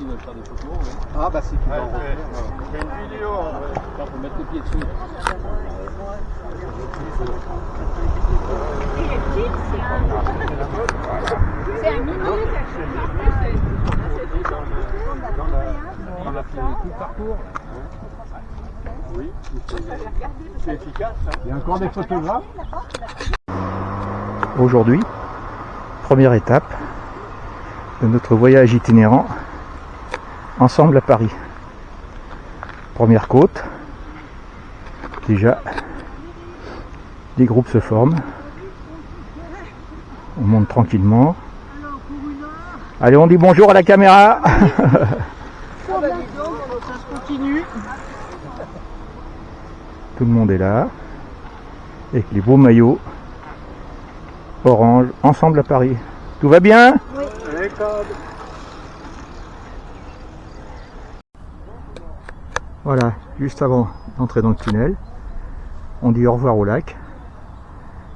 veulent faire des photos. Ouais. Ah bah si tu vas en On fait une vidéo. On peut mettre le pied dessus. C'est un mini. On a fait tout le parcours. Oui, c'est efficace. Il y a encore des photographes. Aujourd'hui, première étape de notre voyage itinérant ensemble à Paris. Première côte, déjà des groupes se forment, on monte tranquillement. Allez, on dit bonjour à la caméra. Tout le monde est là, avec les beaux maillots orange, ensemble à Paris. Tout va bien? Oui. Voilà, juste avant d'entrer dans le tunnel, on dit au revoir au lac,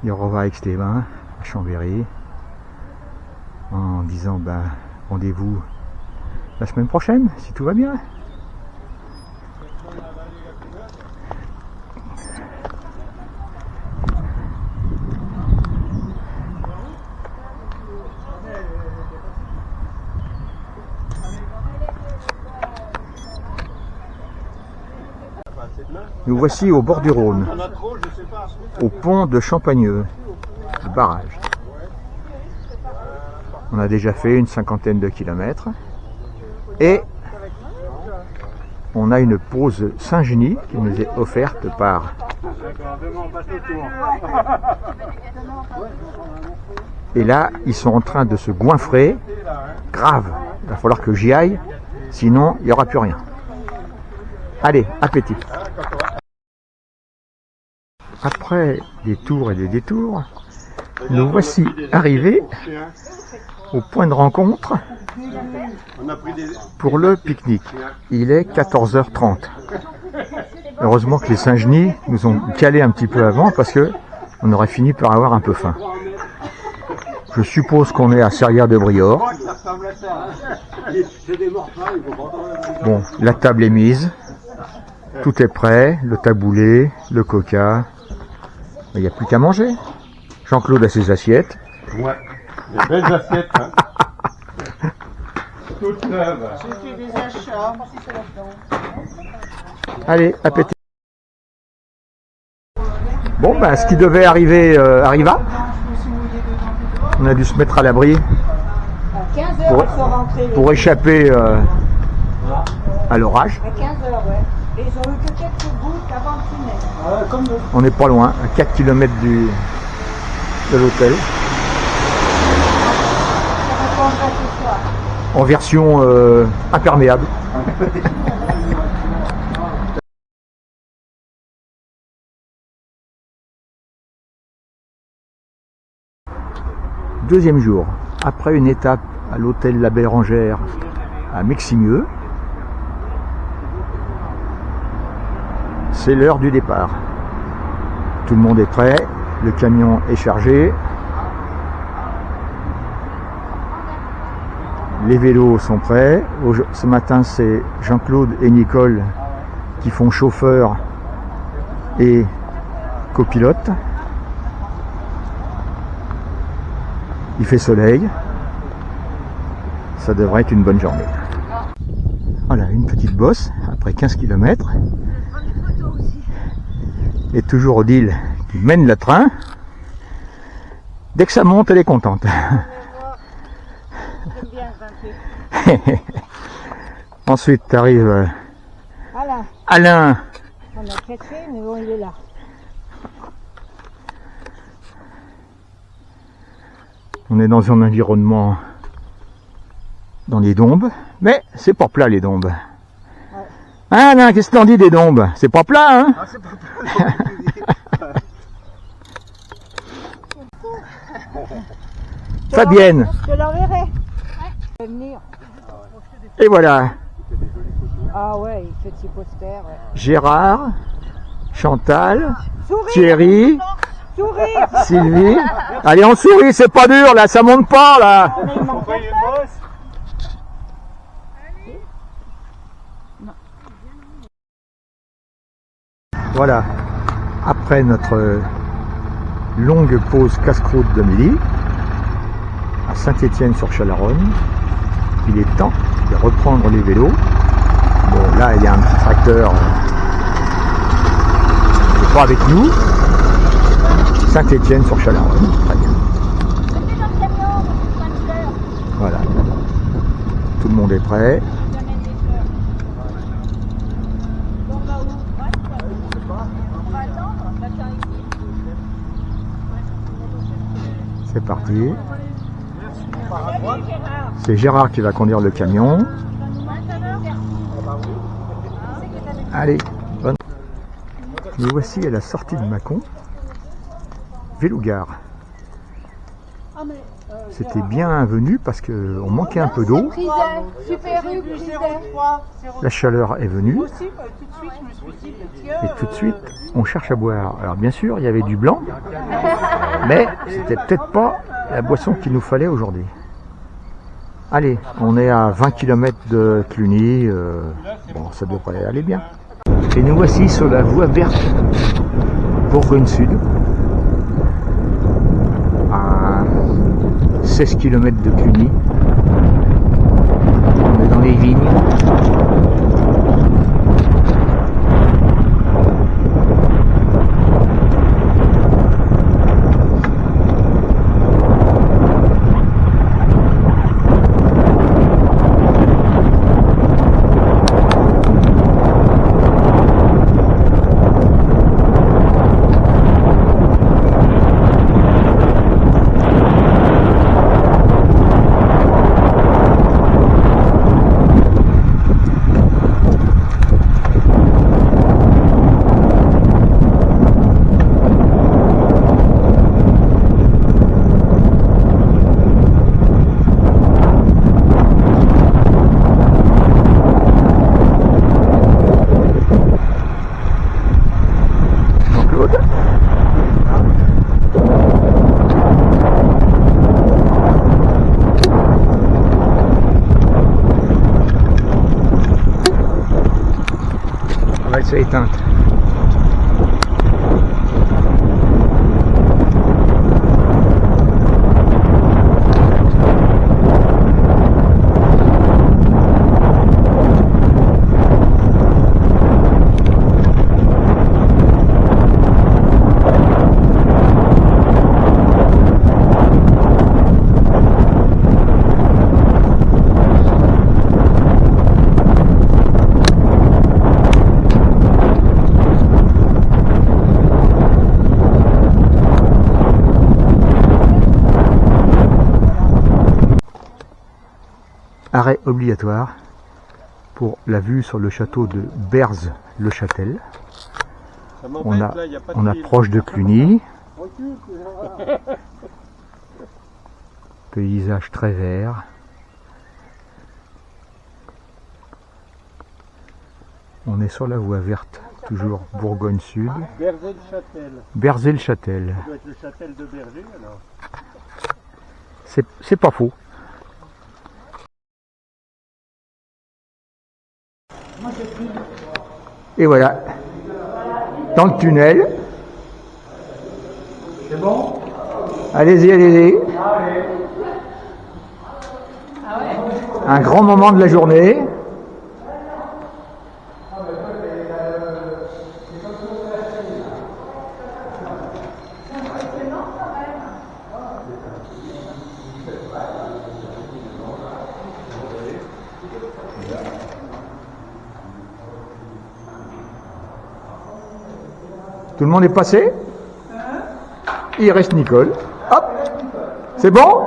et au revoir à Aix-les-Bains, à Chambéry, en disant rendez-vous la semaine prochaine, si tout va bien. Nous voici au bord du Rhône, au pont de Champagneux, le barrage. On a déjà fait une 50aine de kilomètres et on a une pause Saint-Genis qui nous est offerte par... Et là, ils sont en train de se goinfrer, grave, il va falloir que j'y aille, sinon il n'y aura plus rien. Allez, appétit. Après des tours et des détours, nous voici arrivés au point de rencontre pour le pique-nique. Il est 14h30. Heureusement que les Saint-Genis nous ont calé un petit peu avant parce que on aurait fini par avoir un peu faim. Je suppose qu'on est à Serrières-de-Briord. Bon, la table est mise. Tout est prêt, le taboulé, le coca. Il n'y a plus qu'à manger. Jean-Claude a ses assiettes. Ouais, des belles assiettes. Hein. Toutes neuves. J'ai fait des achats. Allez, appétit. Bon, ce qui devait arriver arriva. On a dû se mettre à l'abri À 15h, pour échapper à l'orage. À 15h, ouais. Et ils ont eu que quelques gouttes avant le tunnel. On n'est pas loin, à 4 km de l'hôtel. Ça répondra ce soir. En version imperméable. Deuxième jour, après une étape à l'hôtel La Bérengère à Meximieux, c'est l'heure du départ. Tout le monde est prêt, le camion est chargé, les vélos sont prêts. Ce matin, c'est Jean-Claude et Nicole qui font chauffeur et copilote. Il fait soleil, ça devrait être une bonne journée. Voilà, une petite bosse après 15 km. Et toujours Odile qui mène le train. Dès que ça monte, elle est contente. Ensuite arrive Alain. On a fait, mais bon, il est là. On est dans un environnement dans les Dombes, mais c'est pas plat les Dombes. Ouais. Ah non, qu'est-ce que t'en dis des Dombes? C'est pas plat, hein? Ah, c'est pas plat. Fabienne. Je te l'enverrai. Ouais. Venir. Et voilà. Ah ouais, il fait de ses posters. Ouais. Gérard, Chantal, Sourire. Thierry, Sourire. Sylvie. Allez, on sourit, c'est pas dur là, ça monte pas là. Voilà, après notre longue pause casse-croûte de midi, à Saint-Étienne-sur-Chalaronne, il est temps de reprendre les vélos. Bon, là, il y a un petit tracteur qui n'est pas avec nous. Saint-Étienne-sur-Chalaronne, très bien. Voilà, tout le monde est prêt. C'est parti. C'est Gérard qui va conduire le camion. Allez, bonne. Nous voici à la sortie de Mâcon. Vélo-gare. C'était bienvenu parce qu'on manquait un peu d'eau. La chaleur est venue. Et tout de suite, on cherche à boire. Alors bien sûr, il y avait du blanc, mais c'était peut-être pas la boisson qu'il nous fallait aujourd'hui. Allez, on est à 20 km de Cluny. Bon, ça devrait aller bien. Et nous voici sur la voie verte Bourgogne-Sud. À 16 km de Cluny. On est dans les vignes. Elle s'est éteinte. Arrêt obligatoire pour la vue sur le château de Berze-le-Châtel. On approche de Cluny. Paysage très vert. On est sur la voie verte, toujours Bourgogne-Sud. Berze-le-Châtel. Berze-le-Châtel. Ça doit être le châtel de Berger alors. C'est pas faux. Et voilà, dans le tunnel. C'est bon? Allez-y, allez-y. Un grand moment de la journée. Tout le monde est passé? Il reste Nicole. Hop! C'est bon?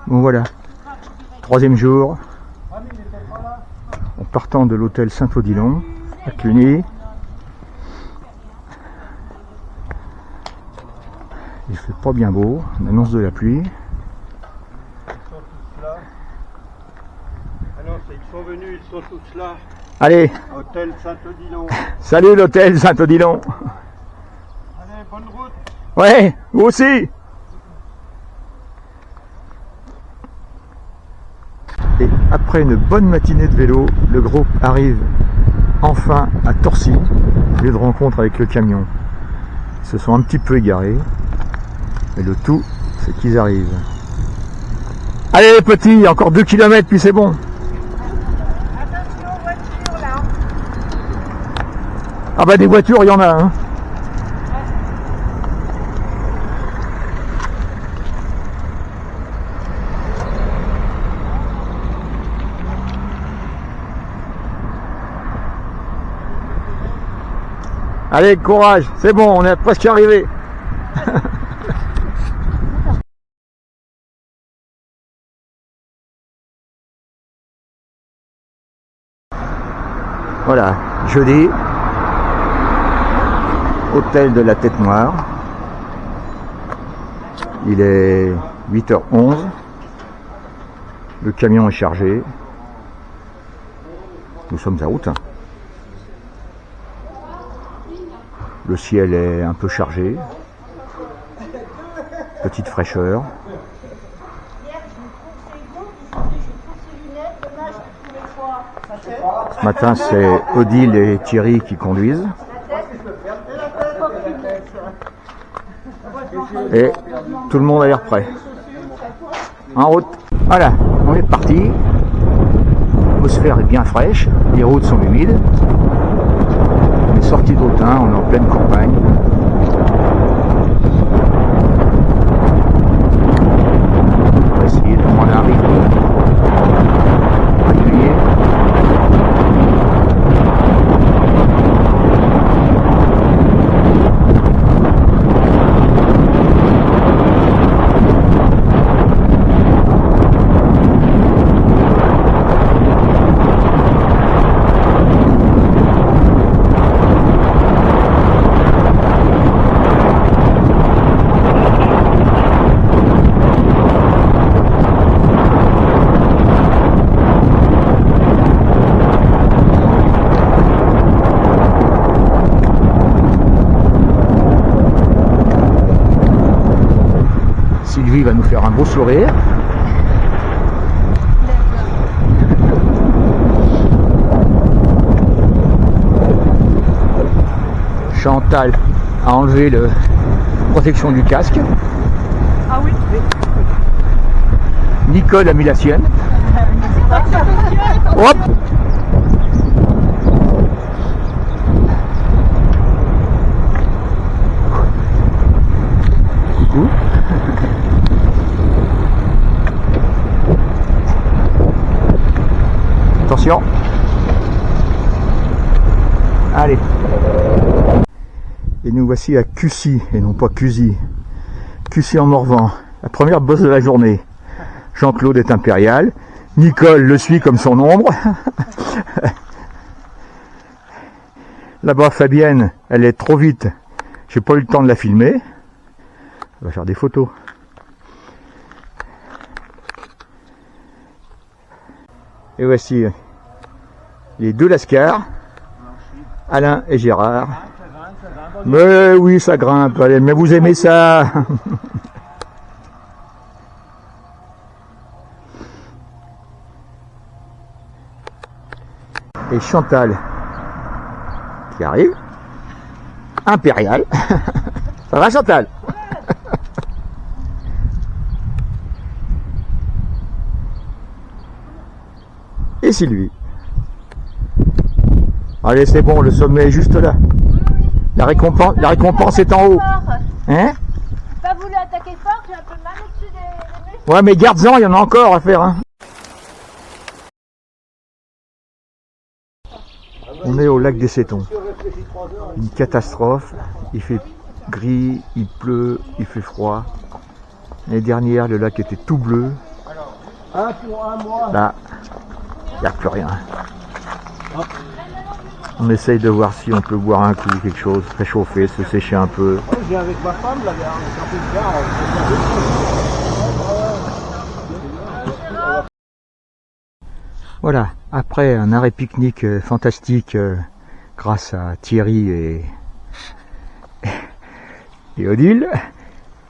Bon voilà. Troisième jour. En partant de l'hôtel Saint-Odilon à Cluny. Il fait pas bien beau. On annonce de la pluie. Ils sont venus, ils sont tous là. Allez, Hôtel Saint-Odilon. salut l'hôtel Saint-Odilon. Allez, bonne route. route. Ouais, vous aussi. Et après une bonne matinée de vélo, le groupe arrive enfin à Torcy, lieu de rencontre avec le camion. Ils se sont un petit peu égarés, mais le tout, c'est qu'ils arrivent. Allez les petits, encore 2 km puis c'est bon. Attention aux voitures là. Ah bah des voitures, il y en a, hein. Allez, courage, c'est bon, on est presque arrivé. Voilà, jeudi, hôtel de la Tête Noire. Il est 8h11. Le camion est chargé. Nous sommes à route. Le ciel est un peu chargé. Petite fraîcheur. Ce matin, c'est Odile et Thierry qui conduisent. Et tout le monde a l'air prêt. En route. Voilà, on est parti. L'atmosphère est bien fraîche. Les routes sont humides. On est sorti d'Autun, on est en pleine campagne. On va essayer de prendre un rythme régulier. Sylvie va nous faire un beau sourire. Chantal a enlevé la protection du casque. Ah oui. Nicole a mis la sienne. Hop. Coucou. Attention. Allez. Et nous voici à Cussy, et non pas Cusy. Cussy en Morvan, la première bosse de la journée. Jean-Claude est impérial. Nicole le suit comme son ombre. Là-bas, Fabienne, elle est trop vite. J'ai pas eu le temps de la filmer. Elle va faire des photos. Et voici les deux lascars, Alain et Gérard. Mais oui, ça grimpe, allez, mais vous aimez ça. Et Chantal qui arrive, impérial. Ça va Chantal? Et Sylvie. Allez, c'est bon, le sommet est juste là. La récompense est en haut. Hein? Pas voulu attaquer fort, j'ai un peu mal au-dessus des muscles. Ouais, mais garde-en, il y en a encore à faire. Hein. On est au lac des Sétons. Une catastrophe. Il fait gris, il pleut, il fait froid. L'année dernière, le lac était tout bleu. Là, il n'y a plus rien. On essaye de voir si on peut boire un coup, quelque chose, réchauffer, se sécher un peu. Je viens avec ma femme, là, Voilà, après un arrêt pique-nique fantastique grâce à Thierry et Odile,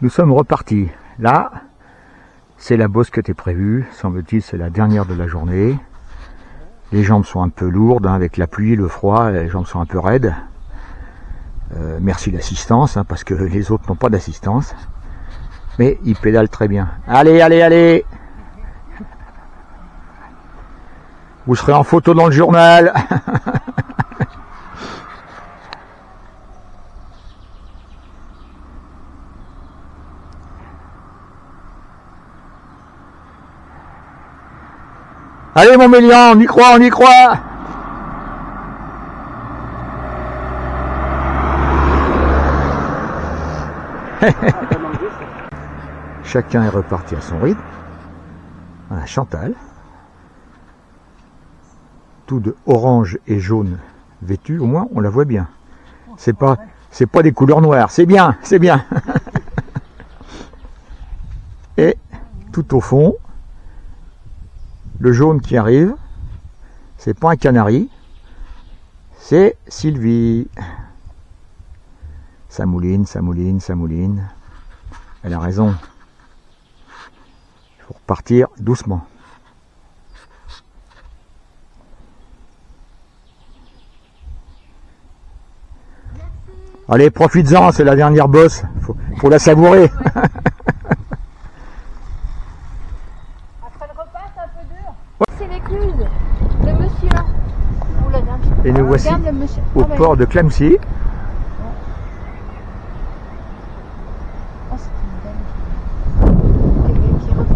nous sommes repartis. Là, c'est la bosse qui était prévue, semble-t-il, c'est la dernière de la journée. Les jambes sont un peu lourdes, hein, avec la pluie, le froid, les jambes sont un peu raides. Merci l'assistance, hein, parce que les autres n'ont pas d'assistance. Mais ils pédalent très bien. Allez, allez, allez! Vous serez en photo dans le journal. Allez mon Mélian, on y croit, on y croit. Chacun est reparti à son rythme. Voilà, Chantal, tout de orange et jaune vêtu, au moins on la voit bien. C'est pas des couleurs noires, c'est bien, c'est bien. Et tout au fond, le jaune qui arrive, c'est pas un canari, c'est Sylvie. Ça mouline, ça mouline, ça mouline. Elle a raison. Il faut repartir doucement. Allez, profites-en, c'est la dernière bosse. Faut la savourer. Après le repas, c'est un peu dur. C'est l'écluse de monsieur. Oula, Et nous voici au port de Clamecy. Oh, c'est une belle. Qui refait.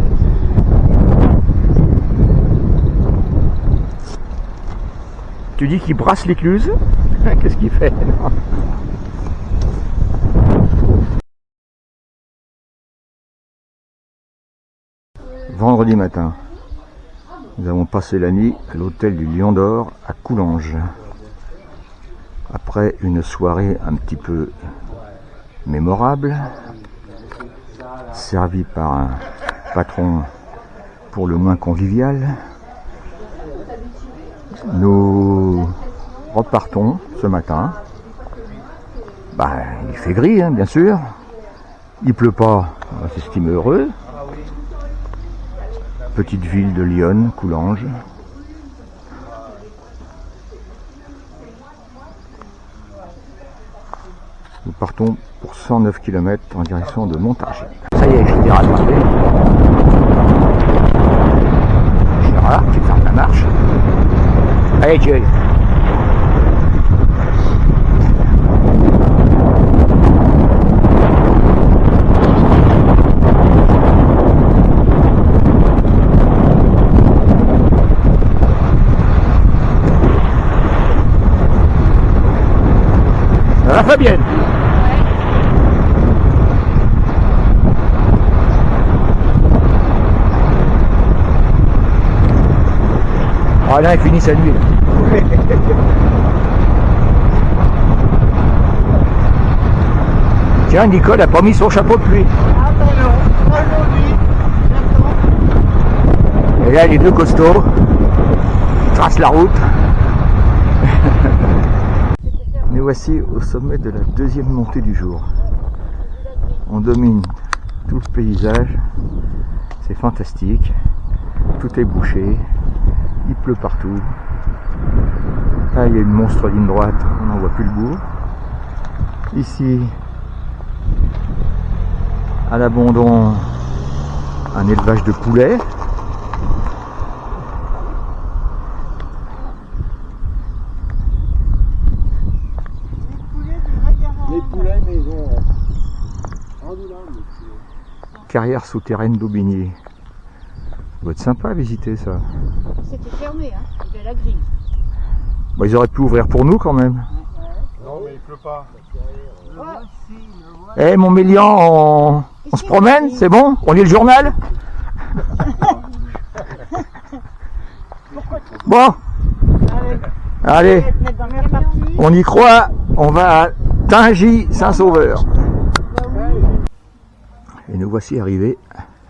Tu dis qu'il brasse l'écluse? Qu'est-ce qu'il fait? Non. Vendredi matin, nous avons passé la nuit à l'hôtel du Lion d'Or à Coulanges. Après une soirée un petit peu mémorable, servie par un patron pour le moins convivial, nous repartons ce matin. Il fait gris, hein, bien sûr. Il pleut pas, on va s'estimer heureux. Petite ville de Lyon, Coulanges. Nous partons pour 109 km en direction de Montargis. Ça y est, je suis rattrapé. Gérard qui ferme la marche. Allez, Dieu. Fabienne. Ah là, il finit sa nuit. Tiens, Nicole a pas mis son chapeau de pluie. Ah ben non, aujourd'hui, j'attends. Et là, les deux costauds tracent la route. Nous voici au sommet de la deuxième montée du jour. On domine tout le paysage, c'est fantastique, tout est bouché, il pleut partout. Là il y a une monstre ligne droite, on n'en voit plus le bout. Ici, à l'abandon, un élevage de poulets. Carrière souterraine d'Aubigné. Ça doit être sympa à visiter ça. C'était fermé, hein. Il y avait la grille. Ils auraient pu ouvrir pour nous quand même. Non, mais il pleut pas. Eh mon Mélian, on se promène, c'est bon? On lit le journal? Bon, allez, on y croit, on va à Tingy-Saint-Sauveur. Et nous voici arrivés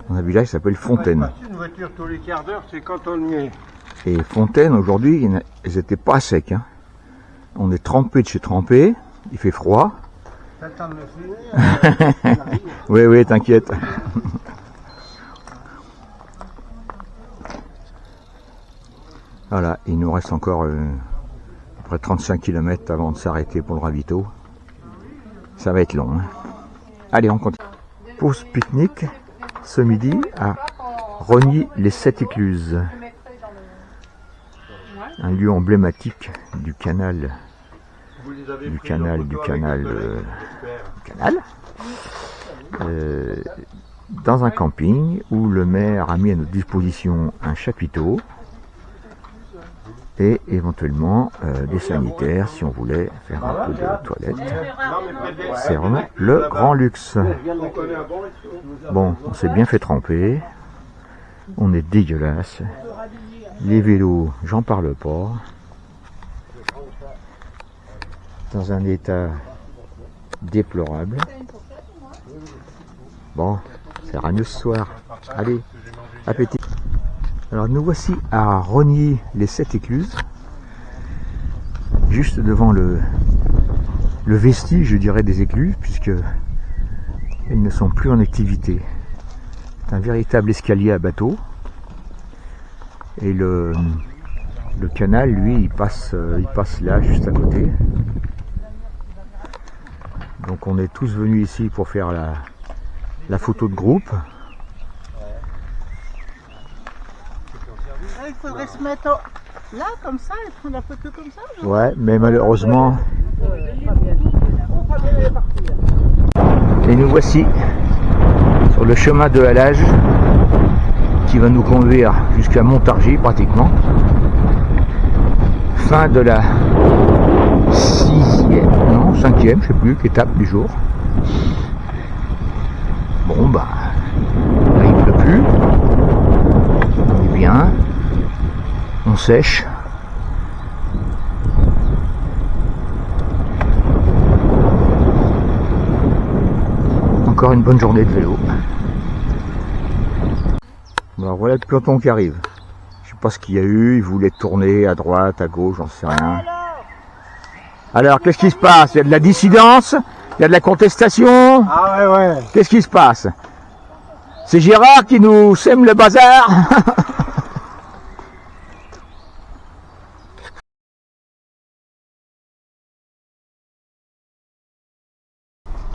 dans un village qui s'appelle Fontaine. Une voiture tous les quarts d'heure, c'est quand on y est. Et Fontaine, aujourd'hui, elles n'étaient pas secs. Hein. On est trempé de chez trempé, il fait froid. T'as le temps de le finir. Oui, oui, t'inquiète. Voilà, il nous reste encore à peu près 35 km avant de s'arrêter pour le ravito. Ça va être long. Hein. Allez, on continue. Pause pique-nique ce midi à Rogny-les-Sept-Écluses. Un lieu emblématique du canal. Dans un camping où le maire a mis à notre disposition un chapiteau et éventuellement des sanitaires si on voulait faire un peu de toilette. C'est vraiment le grand luxe. Bon, on s'est bien fait tremper. On est dégueulasse. Les vélos, j'en parle pas. Dans un état déplorable. Bon, c'est mieux ce soir. Allez, appétit. Alors nous voici à Rogny-les-Sept-Écluses, juste devant le vestige, je dirais, des écluses, puisque elles ne sont plus en activité. C'est un véritable escalier à bateau. Et le canal, lui, il passe là, juste à côté. Donc on est tous venus ici pour faire la photo de groupe. Il faudrait se mettre là, comme ça, et prendre la photo comme ça. Ouais, mais malheureusement... Et nous voici sur le chemin de halage qui va nous conduire jusqu'à Montargis pratiquement. Fin de la 5e, je sais plus, étape du jour. Bon bah, là il ne pleut plus. On est bien. On sèche. Encore une bonne journée de vélo. Alors voilà le peloton qui arrive. Je sais pas ce qu'il y a eu, il voulait tourner à droite, à gauche, j'en sais rien. Alors qu'est-ce qui se passe? Il y a de la dissidence? Il y a de la contestation? Ah ouais. Qu'est-ce qui se passe? C'est Gérard qui nous sème le bazar?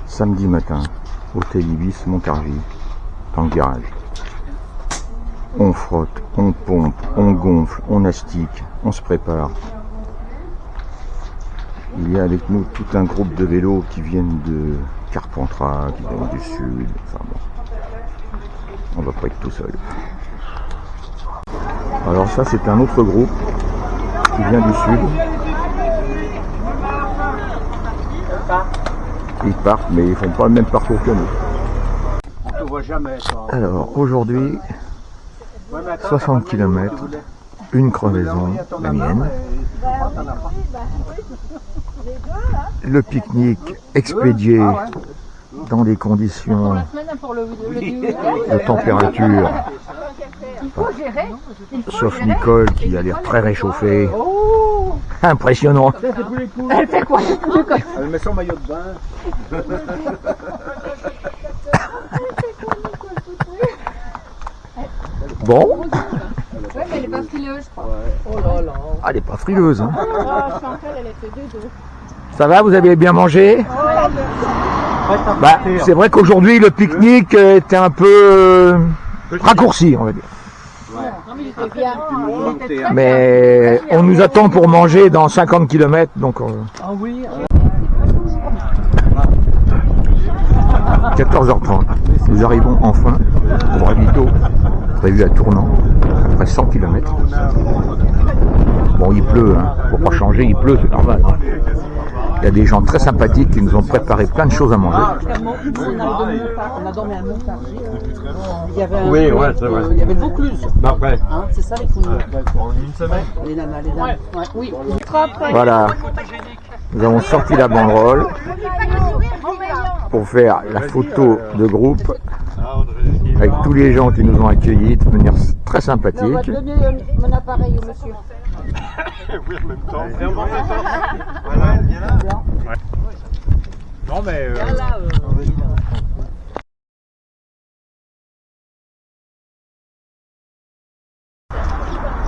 Samedi matin, hôtel Ibis, Montargis, dans le garage. On frotte, on pompe, on gonfle, on astique, on se prépare. Il y a avec nous tout un groupe de vélos qui viennent de Carpentras, qui viennent du sud. Enfin bon, on va pas être tout seul. Alors ça c'est un autre groupe qui vient du sud. Ils partent mais ils font pas le même parcours que nous. On te voit jamais, toi. Alors aujourd'hui, 60 km, une crevaison, la mienne. Le pique-nique expédié dans des conditions de température, sauf Nicole qui a l'air très réchauffée. Impressionnant. Elle fait quoi? Elle met son maillot de bain. Bon, Ouais, mais elle est pas frileuse, je crois. Oh là là. ah, elle n'est pas frileuse. Hein. Ah, Chantal, elle a fait 2-2. Ça va, vous avez bien mangé? Bah, c'est vrai qu'aujourd'hui le pique-nique était un peu raccourci, on va dire. Mais on nous attend pour manger dans 50 km, donc 14h30. Nous arrivons enfin au ravito prévu à Tournant, après 100 km. Bon, il pleut, hein. Faut pas changer, il pleut, c'est normal. Hein. Il y a des gens très sympathiques qui nous ont préparé plein de choses à manger. On a dormi à Montargis. Il y avait un Oui, ouais, c'est vrai. il y avait le Vaucluse. Après. Hein, c'est ça les couilles. En une semaine. Les nanas, les dames. Ouais, oui. Voilà, nous avons sorti la banderole pour faire la photo de groupe avec tous les gens qui nous ont accueillis de manière très sympathique. On va donner mon appareil au monsieur. Oui, en même temps. Et en même temps. Bien. Non mais...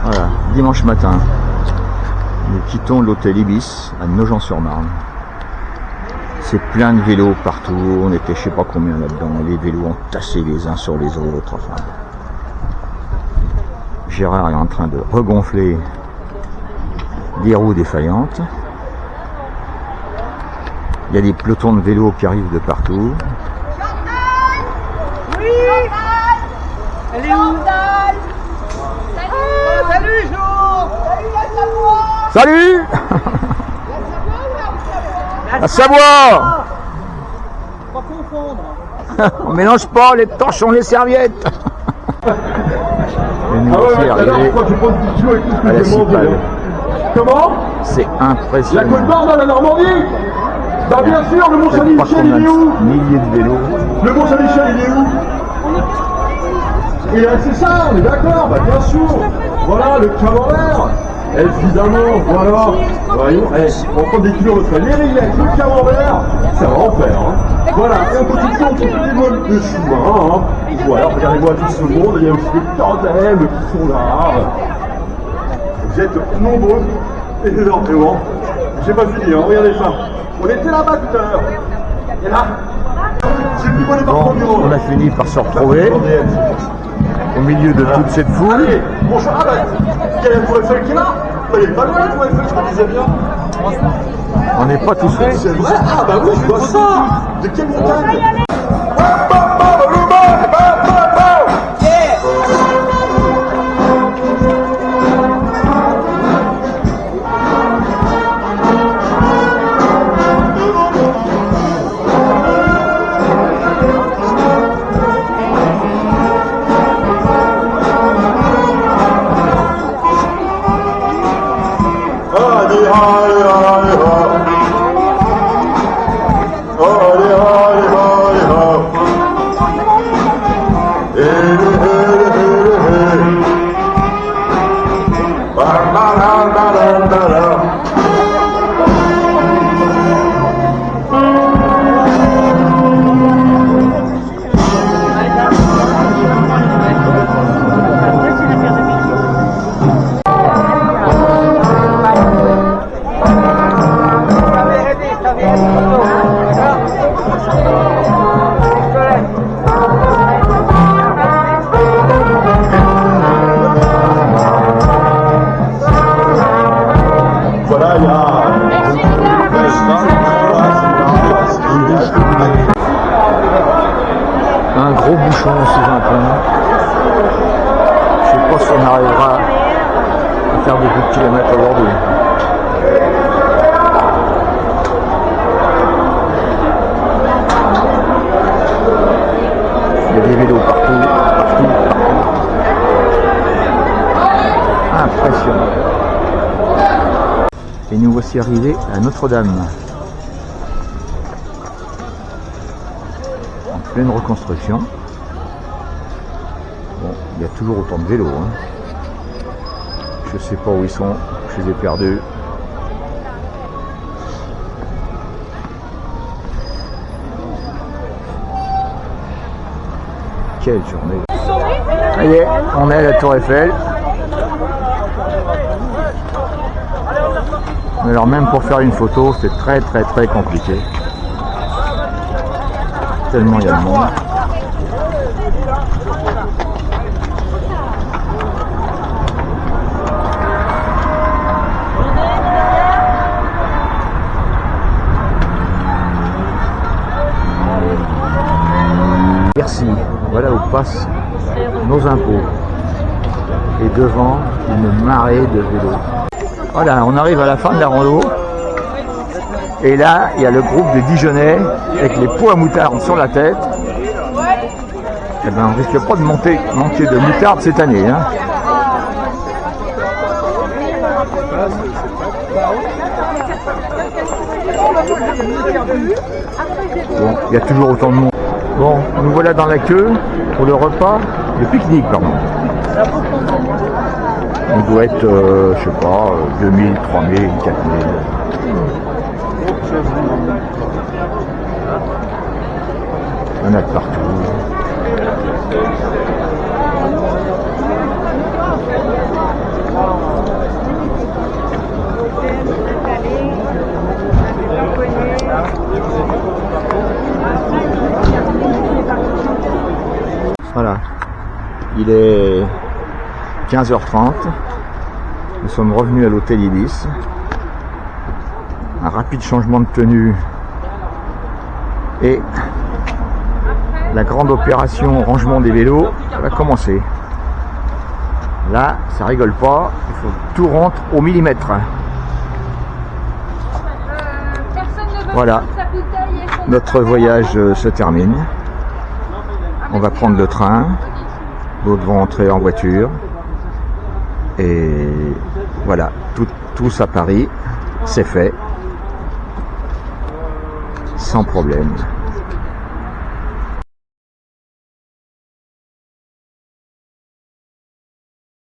Voilà, dimanche matin, nous quittons l'hôtel Ibis à Nogent-sur-Marne. C'est plein de vélos partout, on était je sais pas combien là-dedans, les vélos entassés les uns sur les autres. Enfin, Gérard est en train de regonfler des roues défaillantes. Il y a des pelotons de vélos qui arrivent de partout. Oui. Elle est où? Salut Jo. Salut la Savoie. Salut. La Savoie. Pas confondre. On mélange pas les torchons, les serviettes. Et nous voici arrivés à la Cipale. Comment? C'est La impressionnant. Côte d'Or dans la Normandie? Bah bien sûr, le Je sais pas Mont-Saint-Michel il est où? combien de milliers de vélos. Le Mont-Saint-Michel il est où? C'est ça, on est d'accord, bah bien sûr. Voilà, le camembert. Évidemment, voilà. Voyons, on prend des kilomètres. Les rillettes, le camembert, ça va en faire. Hein. Voilà, et on continue des vols de sous-marins. Hein. Voilà, regardez-moi tout ce monde, il y a aussi des tandems qui sont là. Vous êtes nombreux, énormément. J'ai pas fini, hein. Regardez ça. On était là-bas tout à l'heure. Et là, c'est le plus beau département du monde. On a fini par se retrouver au milieu de toute cette foule. Allez, bonjour, ah bah, il y a la Tour Eiffel qui est là. Bah, il est pas loin la Tour Eiffel, je me disais bien. On n'est pas tous seuls. C'est vrai? Ah bah oui, je vois ça. De quelle montagne? Un gros bouchon sous un pont. Je sais pas si on arrivera à faire beaucoup de kilomètres aujourd'hui. Il y a des vélos partout. Impressionnant. Et nous voici arrivés à Notre-Dame. En pleine reconstruction. Bon, il y a toujours autant de vélos. Hein. Je sais pas où ils sont, je les ai perdus. Quelle journée! Ça y est, on est à la Tour Eiffel. Mais alors même pour faire une photo, c'est très compliqué. Tellement il y a de monde. Merci, voilà où passent nos impôts. Et devant, une marée de vélos. Voilà, on arrive à la fin de la rando. Et là, il y a le groupe des Dijonnais avec les pots à moutarde sur la tête. Eh ben, on risque pas de manquer de moutarde cette année. Hein. Bon, il y a toujours autant de monde. Bon, nous voilà dans la queue pour le repas, le pique-nique, pardon. On doit être, je sais pas, 2000, 3000, 4000. promenade partout. Voilà, il est 15h30, nous sommes revenus à l'hôtel Ibis. Un rapide changement de tenue et la grande opération rangement des vélos va commencer. Là, ça rigole pas, il faut tout rentre au millimètre. Voilà, notre voyage se termine. On va prendre le train, d'autres vont entrer en voiture. Et voilà, tous à Paris, c'est fait, sans problème.